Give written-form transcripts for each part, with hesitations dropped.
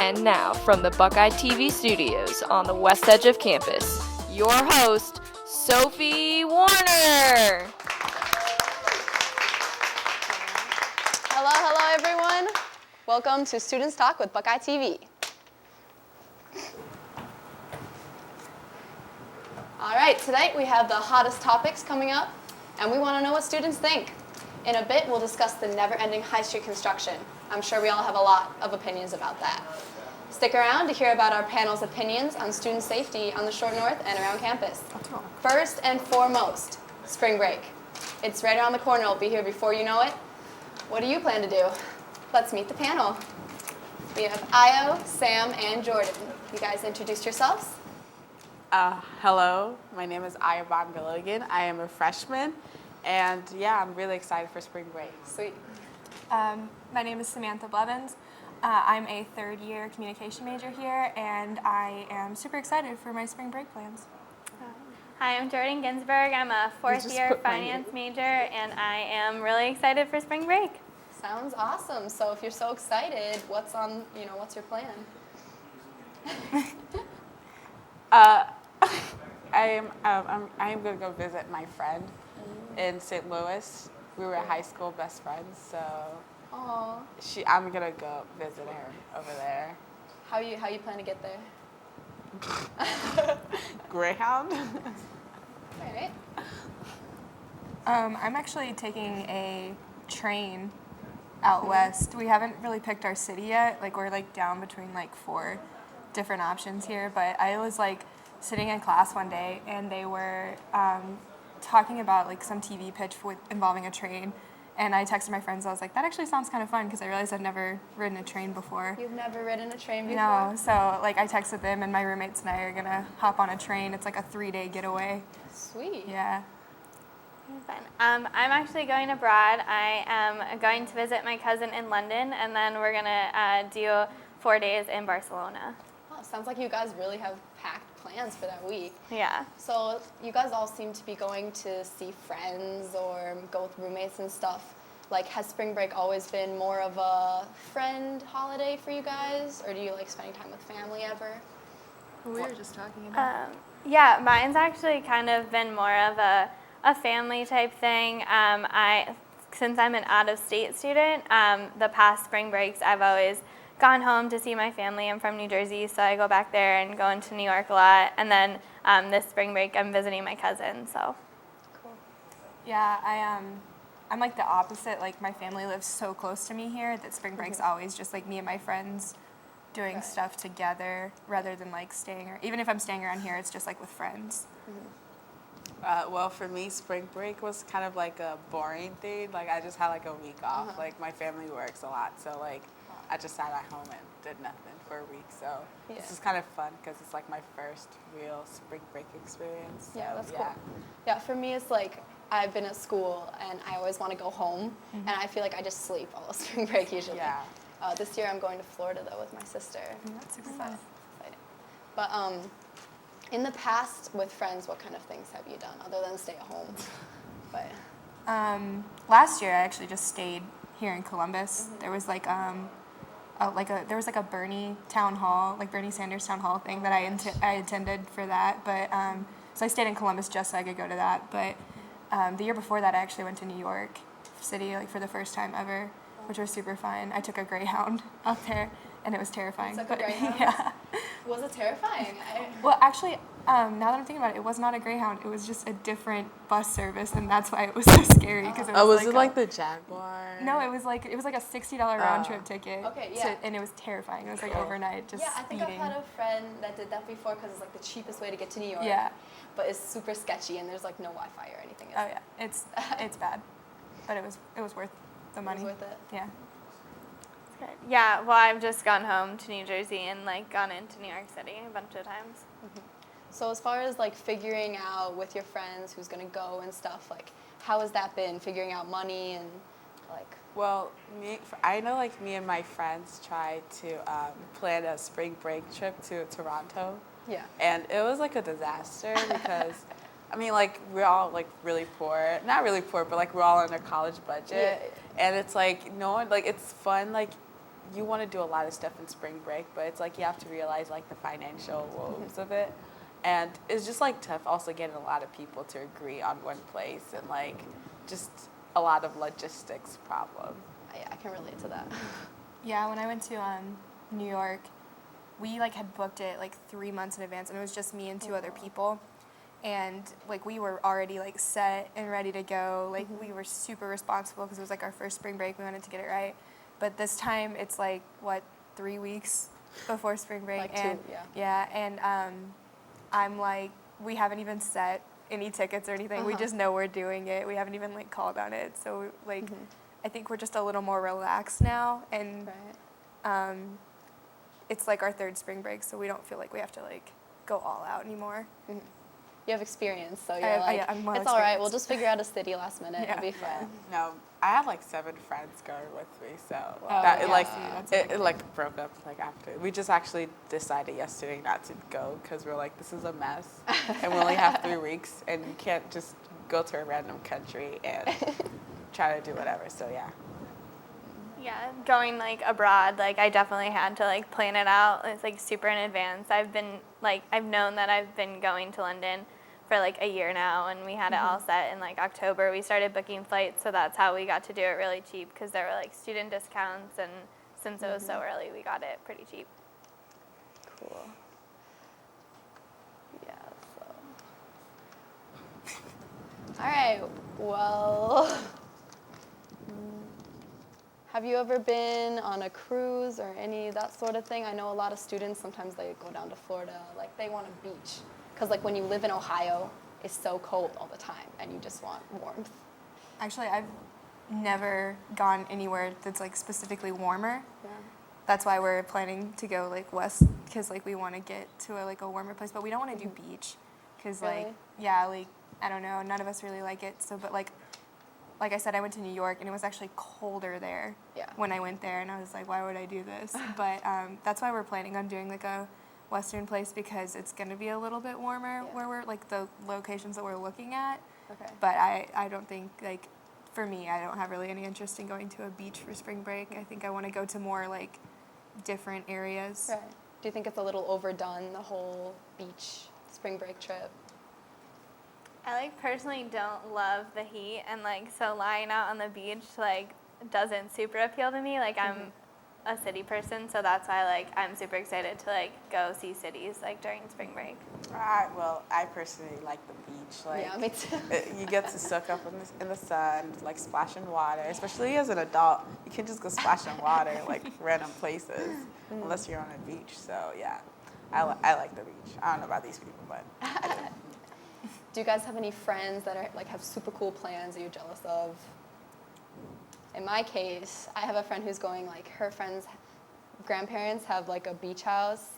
And now, from the Buckeye TV studios on the west edge of campus, your host, Sophie Warner. Hello, everyone. Welcome to Students Talk with Buckeye TV. All right, tonight we have the hottest topics coming up, and we want to know what students think. In a bit, we'll discuss the never-ending High Street construction. I'm sure we all have a lot of opinions about that. Stick around to hear about our panel's opinions on student safety on the Short North and around campus. First and foremost, spring break. It's right around the corner. It'll be here before you know it. What do you plan to do? Let's meet the panel. We have Io, Sam, and Jordan. You guys introduce yourselves. Hello, my name is Aya Bonvilogan. I am a freshman, and yeah, I'm really excited for spring break. Sweet. My name is Samantha Blevins. I'm a third-year communication major here, and I am super excited for my spring break plans. Hi, I'm Jordan Ginsberg. I'm a fourth-year finance major, and I am really excited for spring break. Sounds awesome. So if you're so excited, what's your plan? I am going to go visit my friend in St. Louis. We were high school best friends, so I'm going to go visit her over there. How you plan to get there? Greyhound. All right. I'm actually taking a train out west. We haven't really picked our city yet. We're down between 4 different options here, but I was sitting in class one day and they were talking about some TV pitch involving a train, and I texted my friends. I was like, that actually sounds kind of fun, because I realized I'd never ridden a train before. You've never ridden a train before? No, so I texted them, and my roommates and I are gonna hop on a train. It's a 3-day getaway. Sweet. Yeah. Fun. I'm actually going abroad. I am going to visit my cousin in London, and then we're going to do 4 days in Barcelona. Oh, sounds like you guys really have packed plans for that week. Yeah. So you guys all seem to be going to see friends or go with roommates and stuff. Has spring break always been more of a friend holiday for you guys, or do you like spending time with family ever? We were just talking about. Yeah, mine's actually kind of been more of a family type thing. Since I'm an out-of-state student, the past spring breaks I've always gone home to see my family. I'm from New Jersey, so I go back there and go into New York a lot. And then this spring break I'm visiting my cousin. So. Cool. Yeah, I'm the opposite. My family lives so close to me here that spring break's always just me and my friends doing stuff together rather than staying, or even if I'm staying around here, it's just with friends. Well, for me, spring break was kind of a boring thing. I just had a week off. My family works a lot, so I just sat at home and did nothing for a week. So this is kind of fun because it's my first real spring break experience. So, yeah, that's cool. Yeah, for me it's I've been at school and I always want to go home, and I feel I just sleep all of spring break usually. Yeah. This year I'm going to Florida though with my sister. That's exciting. But in the past with friends, what kind of things have you done other than stay at home? But last year I actually just stayed here in Columbus. There was there was a Bernie town hall, Bernie Sanders town hall thing that I attended for that. But so I stayed in Columbus just so I could go to that. But the year before that I actually went to New York City for the first time ever, which was super fun. I took a Greyhound out there, and it was terrifying. You took a Greyhound? Yeah. Was it terrifying? Well, actually, now that I'm thinking about it was not a Greyhound. It was just a different bus service, and that's why it was so scary. Because it was it the Jaguar? No, it was a $60 round trip ticket. Okay, yeah. And it was terrifying. It was overnight, just I think speeding. I've had a friend that did that before because it's the cheapest way to get to New York. Yeah. But it's super sketchy and there's no Wi-Fi or anything. Oh yeah, it's bad, but it was worth the money. It was worth it. Yeah. Good. Yeah, well, I've just gone home to New Jersey and gone into New York City a bunch of times. So as far as figuring out with your friends who's gonna go and stuff, how has that been? Figuring out money and Well, I know me and my friends tried to plan a spring break trip to Toronto. Yeah. And it was a disaster because we're all really poor. Not really poor, but we're all on a college budget. Yeah. And it's no one, it's fun you want to do a lot of stuff in spring break, but it's like you have to realize like the financial woes of it. And it's just like tough also getting a lot of people to agree on one place and like just a lot of logistics problem. Yeah, I can relate to that. Yeah, when I went to New York, we like had booked it like 3 months in advance, and it was just me and two other people. And like we were already like set and ready to go. Like we were super responsible because it was like our first spring break. We wanted to get it right. But this time it's like, what, 3 weeks before spring break? Like and, 2, yeah. Yeah, and I'm like, we haven't even set any tickets or anything. We just know we're doing it. We haven't even like called on it. So like, I think we're just a little more relaxed now. And Right. it's like our third spring break, so we don't feel like we have to like go all out anymore. You have experience, so you're I'm well it's all right. experienced. We'll just figure out a city last minute. Yeah. It'll be fun. No, I had like 7 friends going with me, so Oh, that yeah. it like That's it like broke up like after. We just actually decided yesterday not to go because we're like, this is a mess, and we only have 3 weeks, and you can't just go to a random country and try to do whatever. So yeah. Yeah, going like abroad, like I definitely had to like plan it out. It's like super in advance. I've known that I've been going to London for like a year now, and we had it all set in like October. We started booking flights, so that's how we got to do it really cheap because there were like student discounts, and since it was so early, we got it pretty cheap. Cool. Yeah. So. All right. Well. Have you ever been on a cruise or any of that sort of thing? I know a lot of students, sometimes they go down to Florida, like they want a beach. Because like when you live in Ohio, it's so cold all the time and you just want warmth. Actually, I've never gone anywhere that's like specifically warmer. Yeah. That's why we're planning to go like west, because like we want to get to a warmer place, but we don't want to do beach, because Really? I don't know, none of us really like it. So, but like I said, I went to New York and it was actually colder there when I went there, and I was like, why would I do this? But that's why we're planning on doing like a western place, because it's going to be a little bit warmer where we're like the locations that we're looking at. Okay. But I don't think, like, for me, I don't have really any interest in going to a beach for spring break. I think I want to go to more like different areas. Right. Do you think it's a little overdone, the whole beach spring break trip? I like personally don't love the heat, and like so lying out on the beach like doesn't super appeal to me. Like I'm a city person, so that's why like I'm super excited to like go see cities like during spring break. I personally like the beach. Like, Yeah, me too. You get to soak up in the sun, like splash in water. Especially as an adult, you can just go splash in water like random places, unless you're on a beach. So yeah, I like the beach. I don't know about these people, but I do. Do you guys have any friends that are like have super cool plans that you're jealous of? In my case, I have a friend who's going, like her friends' grandparents have like a beach house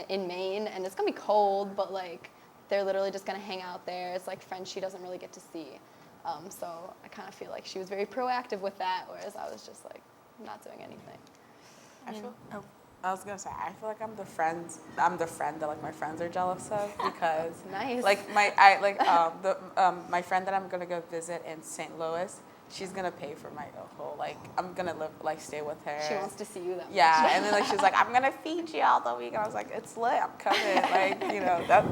in Maine, and it's gonna be cold, but like they're literally just gonna hang out there. It's like friends she doesn't really get to see. So I kind of feel like she was very proactive with that, whereas I was just like not doing anything. I was gonna say, I feel like I'm the friend that like my friends are jealous of, because Nice. like my friend that I'm gonna go visit in St. Louis, she's gonna pay for my whole, like I'm gonna stay with her. She wants to see you that much. Yeah, and then like she's like, I'm gonna feed you all the week, and I was like, it's lit, I'm coming, like that.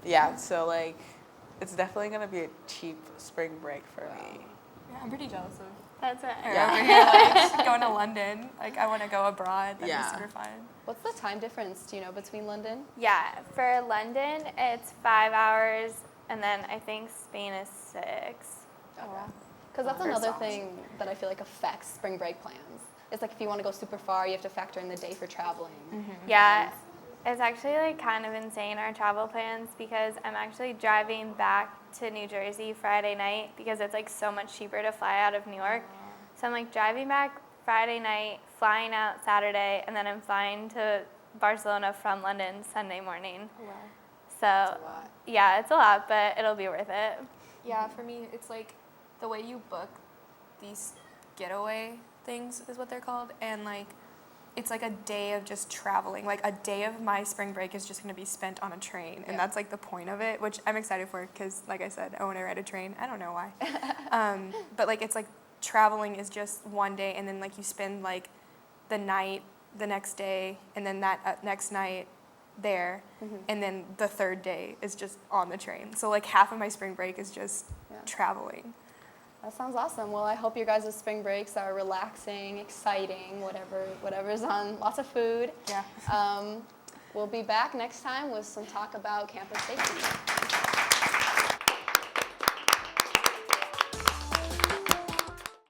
Yeah, so like it's definitely gonna be a cheap spring break for me. Yeah, I'm pretty jealous of That's it. over here, like going to London. Like I want to go abroad. That'd be super fun. What's the time difference, do you know, between London? Yeah, for London it's 5 hours, and then I think Spain is 6. Oh, wow. Because that's another thing that I feel like affects spring break plans. It's like if you want to go super far, you have to factor in the day for traveling. Yeah, it's actually like kind of insane, our travel plans, because I'm actually driving back to New Jersey Friday night because it's like so much cheaper to fly out of New York. So I'm like driving back Friday night, flying out Saturday, and then I'm flying to Barcelona from London Sunday morning. Wow. So That's a lot. yeah, it's a lot, but it'll be worth it. Yeah, for me, it's like the way you book these getaway things is what they're called, and like it's like a day of just traveling. Like a day of my spring break is just going to be spent on a train, and that's like the point of it, which I'm excited for because, like I said, I want to ride a train. I don't know why, but like it's like traveling is just one day, and then like you spend like the night, the next day, and then that next night there, and then the third day is just on the train. So like half of my spring break is just traveling. That sounds awesome. Well, I hope your guys' spring breaks are relaxing, exciting, whatever's on, lots of food. Yeah. We'll be back next time with some talk about campus safety.